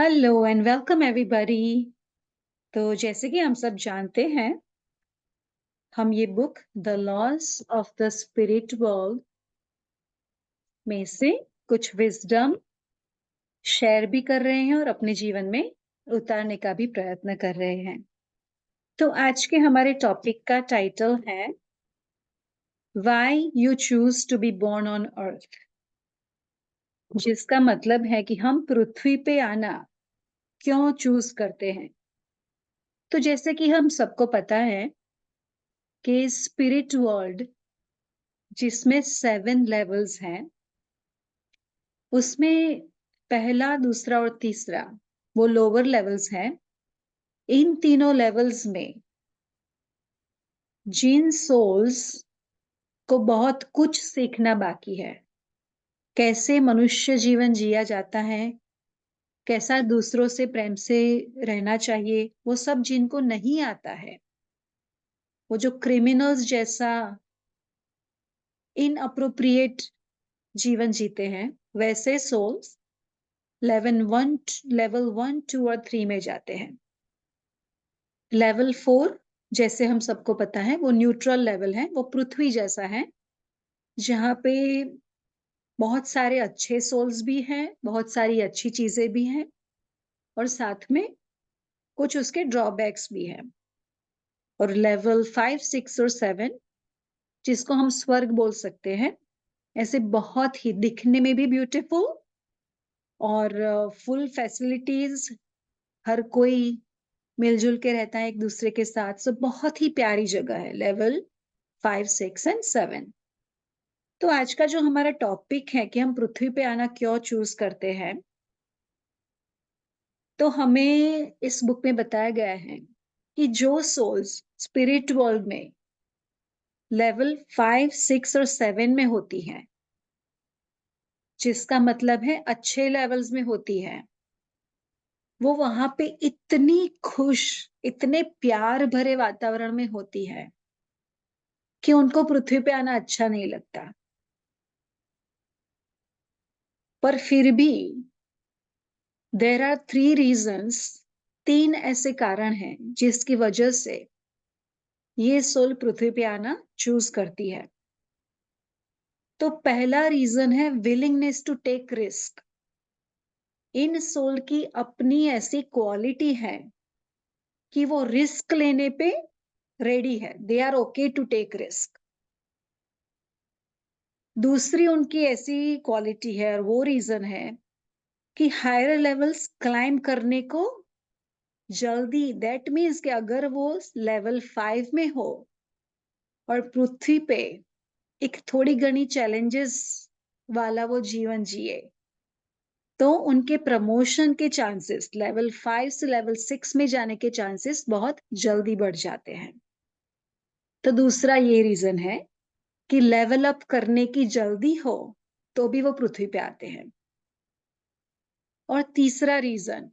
Hello and welcome everybody. तो जैसे कि हम सब जानते हैं, हम ये book the loss of the spirit world में से कुछ विजडम शेयर भी कर रहे हैं और अपने जीवन में उतारने का भी प्रयत्न कर रहे हैं। तो आज के हमारे टॉपिक का टाइटल है why you choose to be born on earth, जिसका मतलब है कि हम पृथ्वी पे आना क्यों चूज करते हैं। तो जैसे कि हम सबको पता है कि स्पिरिट वर्ल्ड जिसमें 7 लेवल्स हैं, उसमें पहला, दूसरा और तीसरा वो लोअर लेवल्स हैं। इन तीनों लेवल्स में जिन सोल्स को बहुत कुछ सीखना बाकी है, कैसे मनुष्य जीवन जिया जाता है, कैसा दूसरों से प्रेम से रहना चाहिए, वो सब जिनको नहीं आता है, वो जो क्रिमिनल्स जैसा इनअप्रोप्रिएट जीवन जीते हैं, वैसे सोल्स लेवल 1, 2 और 3 में जाते हैं। लेवल 4 जैसे हम सबको पता है वो न्यूट्रल लेवल है, वो पृथ्वी जैसा है, जहाँ पे बहुत सारे अच्छे सोल्स भी हैं, बहुत सारी अच्छी चीजें भी हैं और साथ में कुछ उसके ड्रॉबैक्स भी हैं। और लेवल 5, 6 और 7 जिसको हम स्वर्ग बोल सकते हैं, ऐसे बहुत ही दिखने में भी ब्यूटीफुल और फुल फैसिलिटीज, हर कोई मिलजुल के रहता है एक दूसरे के साथ, सो बहुत ही प्यारी जगह है लेवल 5, 6 एंड 7। तो आज का जो हमारा टॉपिक है कि हम पृथ्वी पे आना क्यों चूज करते हैं, तो हमें इस बुक में बताया गया है कि जो सोल्स स्पिरिट वर्ल्ड में लेवल 5, 6 और 7 में होती हैं, जिसका मतलब है अच्छे लेवल्स में होती है, वो वहां पे इतनी खुश, इतने प्यार भरे वातावरण में होती है कि उनको पृथ्वी पे आना अच्छा नहीं लगता। पर फिर भी देर आर 3 रीजंस, 3 ऐसे कारण हैं जिसकी वजह से ये सोल पृथ्वी पे आना चूज करती है। तो पहला रीजन है विलिंगनेस टू टेक रिस्क। इन सोल की अपनी ऐसी क्वालिटी है कि वो रिस्क लेने पे रेडी है, they are okay to take risk. दूसरी उनकी ऐसी क्वालिटी है और वो रीजन है कि हायर लेवल्स क्लाइंब करने को जल्दी, दैट मीन्स कि अगर वो लेवल 5 में हो और पृथ्वी पे एक थोड़ी घनी चैलेंजेस वाला वो जीवन जिए, तो उनके प्रमोशन के चांसेस लेवल 5 से लेवल 6 में जाने के चांसेस बहुत जल्दी बढ़ जाते हैं। तो दूसरा ये रीजन है कि लेवल अप करने की जल्दी हो तो भी वो पृथ्वी पे आते हैं। और तीसरा रीजन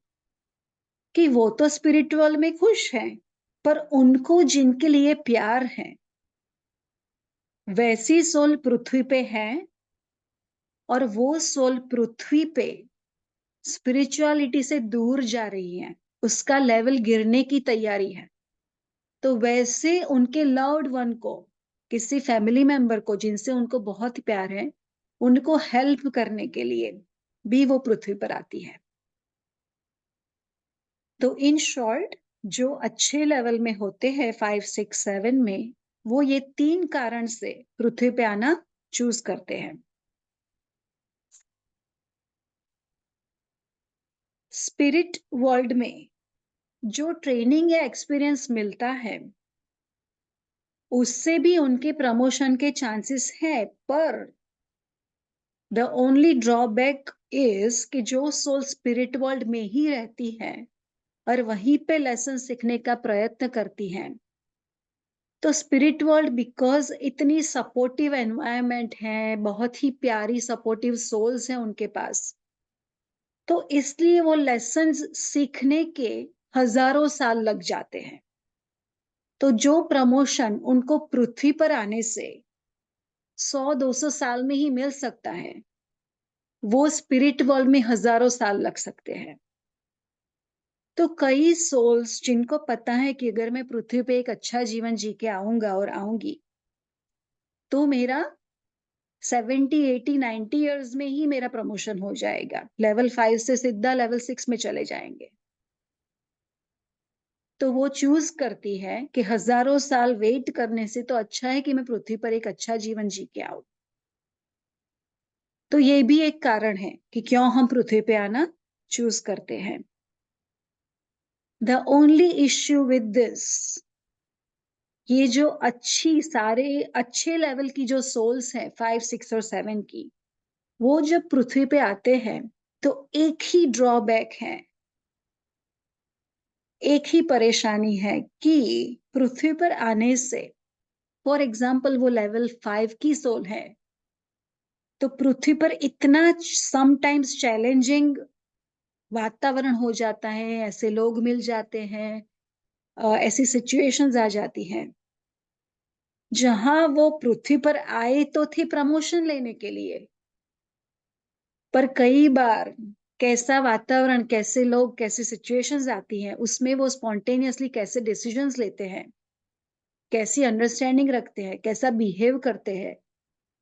कि वो तो स्पिरिचुअल में खुश हैं, पर उनको जिनके लिए प्यार है वैसी सोल पृथ्वी पे है, और वो सोल पृथ्वी पे स्पिरिचुअलिटी से दूर जा रही है, उसका लेवल गिरने की तैयारी है। तो वैसे उनके लव्ड वन को, किसी फैमिली मेंबर को जिनसे उनको बहुत प्यार है, उनको हेल्प करने के लिए भी वो पृथ्वी पर आती है। तो इन शॉर्ट, जो अच्छे लेवल में होते हैं 5, 6, 7 में, वो ये 3 कारण से पृथ्वी पे आना चूज करते हैं। स्पिरिट वर्ल्ड में जो ट्रेनिंग या एक्सपीरियंस मिलता है, उससे भी उनके प्रमोशन के चांसेस है, पर द ओनली ड्रॉबैक इज कि जो सोल स्पिरिट वर्ल्ड में ही रहती है और वहीं पे लेसन सीखने का प्रयत्न करती है, तो स्पिरिट वर्ल्ड बिकॉज इतनी सपोर्टिव एनवायरनमेंट है, बहुत ही प्यारी सपोर्टिव सोल्स हैं उनके पास, तो इसलिए वो लेसन्स सीखने के हजारों साल लग जाते हैं। तो जो प्रमोशन उनको पृथ्वी पर आने से 100-200 साल में ही मिल सकता है, वो स्पिरिट वर्ल्ड में हजारों साल लग सकते हैं। तो कई सोल्स जिनको पता है कि अगर मैं पृथ्वी पे एक अच्छा जीवन जी के आऊंगा और आऊंगी, तो मेरा 70, 80, 90 इयर्स में ही मेरा प्रमोशन हो जाएगा। लेवल 5 से सीधा लेवल 6 में चले जाएंगे। तो वो चूज करती है कि हजारों साल वेट करने से तो अच्छा है कि मैं पृथ्वी पर एक अच्छा जीवन जी के आऊं। तो ये भी एक कारण है कि क्यों हम पृथ्वी पे आना चूज करते हैं। The only issue with this, ये जो सारे अच्छे लेवल की जो सोल्स हैं 5, 6 और 7 की, वो जब पृथ्वी पे आते हैं तो एक ही ड्रॉबैक है, एक ही परेशानी है कि पृथ्वी पर आने से, फॉर एग्जाम्पल वो लेवल 5 की सोल है, तो पृथ्वी पर इतना समटाइम्स चैलेंजिंग वातावरण हो जाता है, ऐसे लोग मिल जाते हैं, ऐसी सिचुएशंस आ जाती हैं जहां वो पृथ्वी पर आए तो थे प्रमोशन लेने के लिए, पर कई बार कैसा वातावरण, कैसे लोग, कैसी सिचुएशंस आती हैं, उसमें वो स्पॉन्टेनियसली कैसे डिसीजंस लेते हैं, कैसी अंडरस्टैंडिंग रखते हैं, कैसा बिहेव करते हैं,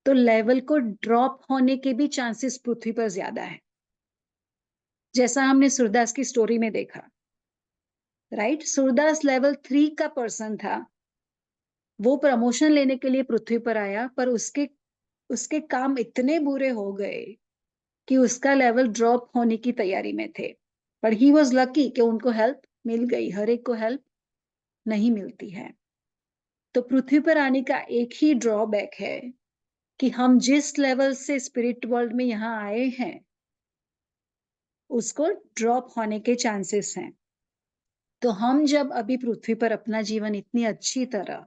तो लेवल को ड्रॉप होने के भी चांसेस पृथ्वी पर ज्यादा है, जैसा हमने सूरदास की स्टोरी में देखा। राइट, सूरदास लेवल 3 का पर्सन था, वो प्रमोशन लेने के लिए पृथ्वी पर आया, पर उसके उसके काम इतने बुरे हो गए कि उसका लेवल ड्रॉप होने की तैयारी में थे। पर ही वॉज लकी कि उनको हेल्प मिल गई, हर एक को हेल्प नहीं मिलती है। तो पृथ्वी पर आने का एक ही ड्रॉबैक है कि हम जिस लेवल से स्पिरिट वर्ल्ड में यहाँ आए हैं, उसको ड्रॉप होने के चांसेस हैं। तो हम जब अभी पृथ्वी पर अपना जीवन इतनी अच्छी तरह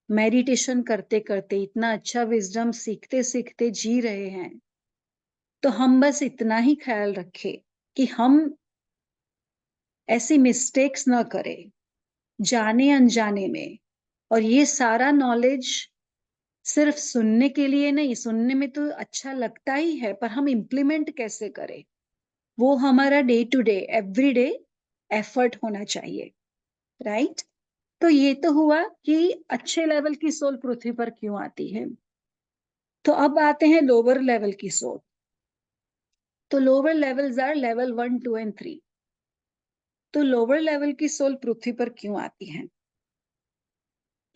मेडिटेशन करते करते, इतना अच्छा विजडम सीखते सीखते जी रहे हैं, तो हम बस इतना ही ख्याल रखें कि हम ऐसी मिस्टेक्स ना करें जाने अनजाने में। और ये सारा नॉलेज सिर्फ सुनने के लिए नहीं, सुनने में तो अच्छा लगता ही है, पर हम इम्प्लीमेंट कैसे करें, वो हमारा day to day, every day effort होना चाहिए। राइट, तो ये तो हुआ कि अच्छे लेवल की सोल पृथ्वी पर क्यों आती है। तो अब आते हैं लोअर लेवल की सोल। तो lower levels are level 1, 2 and 3। तो लोअर लेवल की सोल पृथ्वी पर क्यों आती हैं?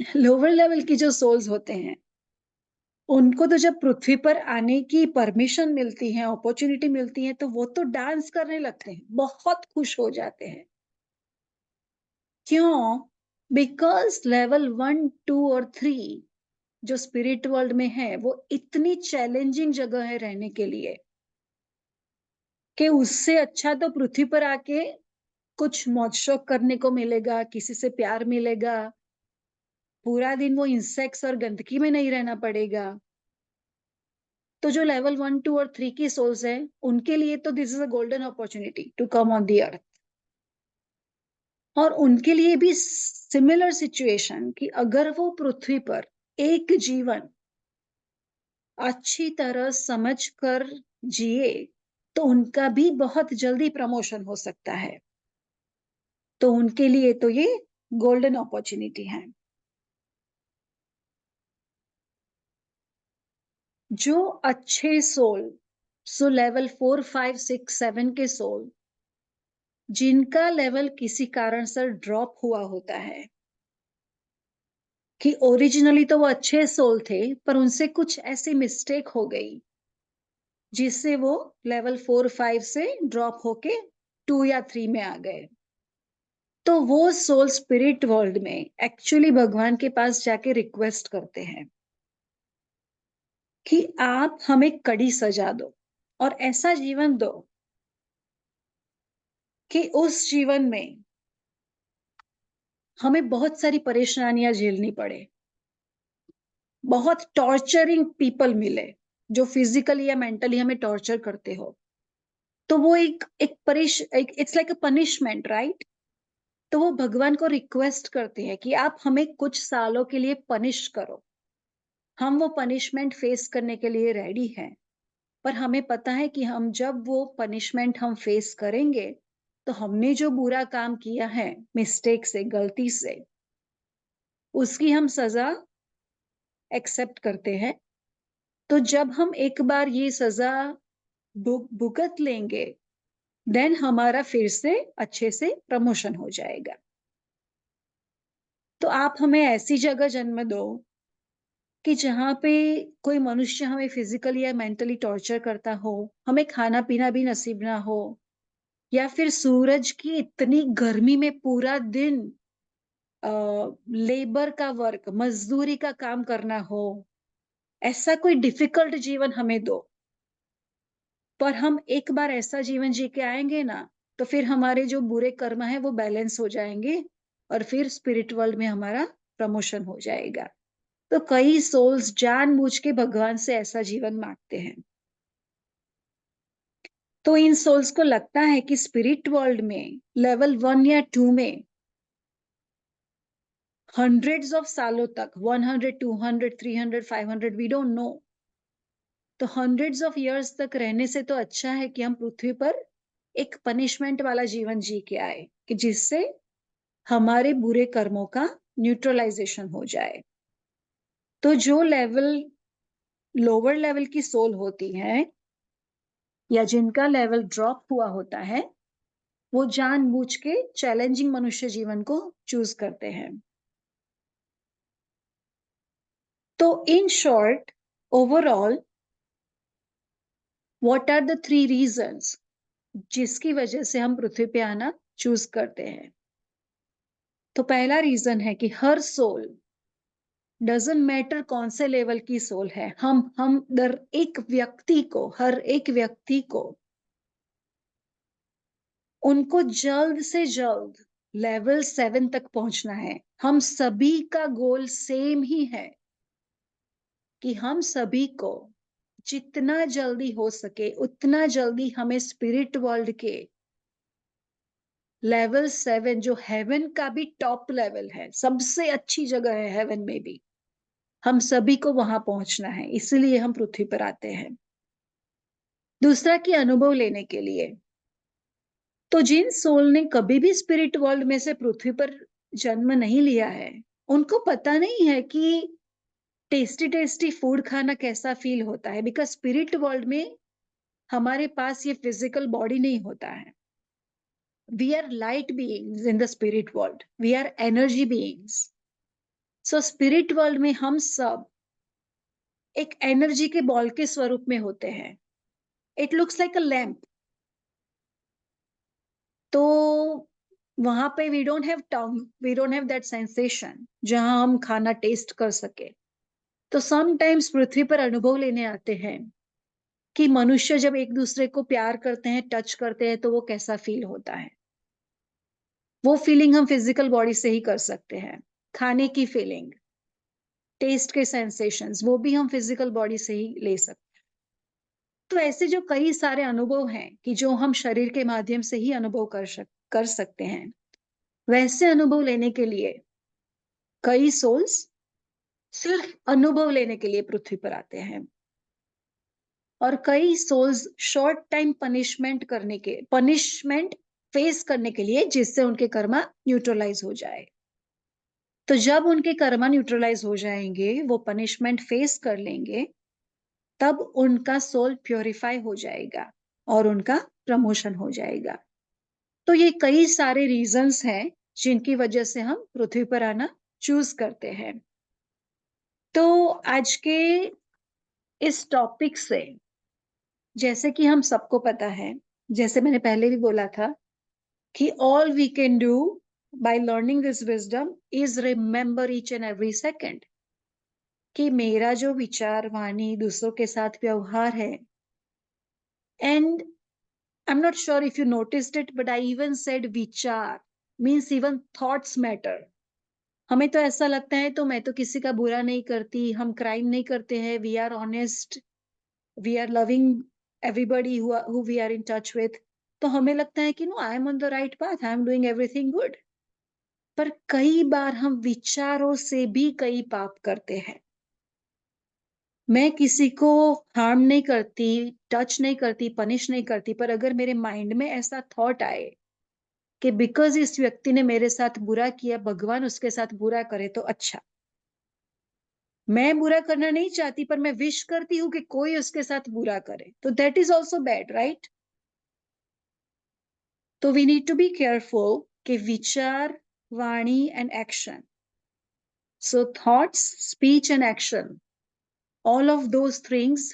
लोअर लेवल की जो सोल्स होते हैं, उनको तो जब पृथ्वी पर आने की परमिशन मिलती है, अपॉर्चुनिटी मिलती है, तो वो तो डांस करने लगते हैं, बहुत खुश हो जाते हैं। क्यों? बिकॉज लेवल 1, 2 और 3 जो स्पिरिट वर्ल्ड में है, वो इतनी चैलेंजिंग जगह है रहने के लिए कि उससे अच्छा तो पृथ्वी पर आके कुछ मौज शौक करने को मिलेगा, किसी से प्यार मिलेगा, पूरा दिन वो इंसेक्ट्स और गंदगी में नहीं रहना पड़ेगा। तो जो लेवल 1, 2 और 3 की सोल्स है, उनके लिए तो this is a golden opportunity to come on the earth. और उनके लिए भी सिमिलर सिचुएशन कि अगर वो पृथ्वी पर एक जीवन अच्छी तरह समझ कर जिए, तो उनका भी बहुत जल्दी प्रमोशन हो सकता है। तो उनके लिए तो ये गोल्डन अपॉर्चुनिटी है। जो अच्छे सोल, सो लेवल 4, 5, 6, 7 के सोल, जिनका लेवल किसी कारण से ड्रॉप हुआ होता है, कि ओरिजिनली तो वो अच्छे सोल थे, पर उनसे कुछ ऐसी मिस्टेक हो गई जिससे वो लेवल 4, 5 से ड्रॉप होके 2 या 3 में आ गए। तो वो सोल स्पिरिट वर्ल्ड में एक्चुअली भगवान के पास जाके रिक्वेस्ट करते हैं कि आप हमें कड़ी सजा दो और ऐसा जीवन दो कि उस जीवन में हमें बहुत सारी परेशानियां झेलनी पड़े, बहुत टॉर्चरिंग पीपल मिले जो फिजिकली या मेंटली हमें टॉर्चर करते हो। तो वो एक it's like a punishment, right. तो वो भगवान को रिक्वेस्ट करते हैं कि आप हमें कुछ सालों के लिए पनिश करो। हम वो पनिशमेंट फेस करने के लिए रेडी हैं, पर हमें पता है कि हम जब वो पनिशमेंट हम फेस करेंगे, तो हमने जो बुरा काम किया है मिस्टेक से, गलती से, उसकी हम सजा एक्सेप्ट करते हैं। तो जब हम एक बार ये सजा भुगत लेंगे, देन हमारा फिर से अच्छे से प्रमोशन हो जाएगा। तो आप हमें ऐसी जगह जन्म दो कि जहाँ पे कोई मनुष्य हमें फिजिकली या मेंटली टॉर्चर करता हो, हमें खाना पीना भी नसीब ना हो, या फिर सूरज की इतनी गर्मी में पूरा दिन लेबर का वर्क, मजदूरी का काम करना हो, ऐसा कोई डिफिकल्ट जीवन हमें दो। पर हम एक बार ऐसा जीवन जी के आएंगे ना, तो फिर हमारे जो बुरे कर्म है वो बैलेंस हो जाएंगे और फिर स्पिरिट वर्ल्ड में हमारा प्रमोशन हो जाएगा। तो कई सोल्स जानबूझ के भगवान से ऐसा जीवन मांगते हैं। तो इन सोल्स को लगता है कि स्पिरिट वर्ल्ड में लेवल 1 या 2 में हंड्रेड्स ऑफ सालों तक, 100, 200, 300, 500, वी डोंट नो, तो हंड्रेड्स ऑफ इयर्स तक रहने से तो अच्छा है कि हम पृथ्वी पर एक पनिशमेंट वाला जीवन जी के आए, कि जिससे हमारे बुरे कर्मों का न्यूट्रलाइजेशन हो जाए। तो जो लेवल लोअर लेवल की सोल होती है या जिनका लेवल ड्रॉप हुआ होता है, वो जानबूझ के चैलेंजिंग मनुष्य जीवन को चूज करते हैं। तो in short, overall, what are the 3 reasons जिसकी वजह से हम पृथ्वी पे आना चूज करते हैं? तो पहला रीजन है कि हर सोल, डजंट मैटर कौन से लेवल की सोल है, हम हर एक व्यक्ति को उनको जल्द से जल्द लेवल 7 तक पहुंचना है। हम सभी का गोल सेम ही है कि हम सभी को जितना जल्दी हो सके उतना जल्दी हमें स्पिरिट वर्ल्ड के लेवल 7, जो हेवन का भी टॉप लेवल है, सबसे अच्छी जगह है हेवन में भी, हम सभी को वहां पहुंचना है। इसलिए हम पृथ्वी पर आते हैं। दूसरा कि अनुभव लेने के लिए। तो जिन सोल ने कभी भी स्पिरिट वर्ल्ड में से पृथ्वी पर जन्म नहीं लिया है, उनको पता नहीं है कि टेस्टी टेस्टी फूड खाना कैसा फील होता है। बिकॉज स्पिरिट वर्ल्ड में हमारे पास ये फिजिकल बॉडी नहीं होता है। We are light beings in the spirit world, we are energy beings. So spirit world में हम सब एक एनर्जी के बॉल के स्वरूप में होते हैं। It looks like a lamp. तो वहां पे we don't have tongue, we don't have that sensation जहां हम खाना टेस्ट कर सके। तो समटाइम्स पृथ्वी पर अनुभव लेने आते हैं कि मनुष्य जब एक दूसरे को प्यार करते हैं, टच करते हैं, तो वो कैसा फील होता है। वो फीलिंग हम फिजिकल बॉडी से ही कर सकते हैं। खाने की फीलिंग, टेस्ट के सेंसेशंस, वो भी हम फिजिकल बॉडी से ही ले सकते हैं। तो ऐसे जो कई सारे अनुभव हैं कि जो हम शरीर के माध्यम से ही अनुभव कर सकते हैं, वैसे अनुभव लेने के लिए कई सोल्स सिर्फ अनुभव लेने के लिए पृथ्वी पर आते हैं, और कई souls short time punishment face करने के लिए, जिससे उनके कर्मा न्यूट्रलाइज हो जाए। तो जब उनके कर्मा न्यूट्रलाइज हो जाएंगे, वो पनिशमेंट फेस कर लेंगे, तब उनका सोल प्योरीफाई हो जाएगा और उनका प्रमोशन हो जाएगा। तो ये कई सारे रीजंस हैं जिनकी वजह से हम पृथ्वी पर आना चूज करते हैं। तो आज के इस टॉपिक से, जैसे कि हम सबको पता है, जैसे मैंने पहले भी बोला था, कि all we can do by learning this wisdom is remember each and every second, कि मेरा जो विचार, वाणी, दूसरों के साथ व्यवहार है, and I am not sure if you noticed it, but I even said विचार मीन्स इवन थॉट्स मैटर। हमें तो ऐसा लगता है तो मैं तो किसी का बुरा नहीं करती, हम क्राइम नहीं करते हैं, we are honest, we are loving everybody who we are in touch with. तो हमें लगता है कि no, I am on the right path, I am doing everything good. पर कई बार हम विचारों से भी कई पाप करते हैं। मैं किसी को हार्म नहीं करती, टच नहीं करती, पनिश नहीं करती, पर अगर मेरे माइंड में ऐसा थॉट आए कि बिकॉज इस व्यक्ति ने मेरे साथ बुरा किया, भगवान उसके साथ बुरा करे तो अच्छा। मैं बुरा करना नहीं चाहती, पर मैं विश करती हूं कि कोई उसके साथ बुरा करे, तो that is also bad, right? तो we need to be careful कि विचार, वाणी and action, so thoughts, speech and action, all of those things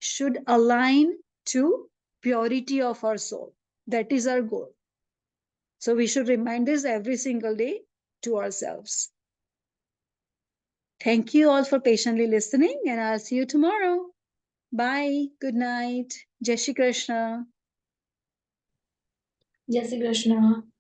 should align to purity of our soul. That is our goal. So we should remind this every single day to ourselves. Thank you all for patiently listening, and I'll see you tomorrow. Bye. Good night. Jai Shri Krishna. जय श्री कृष्ण।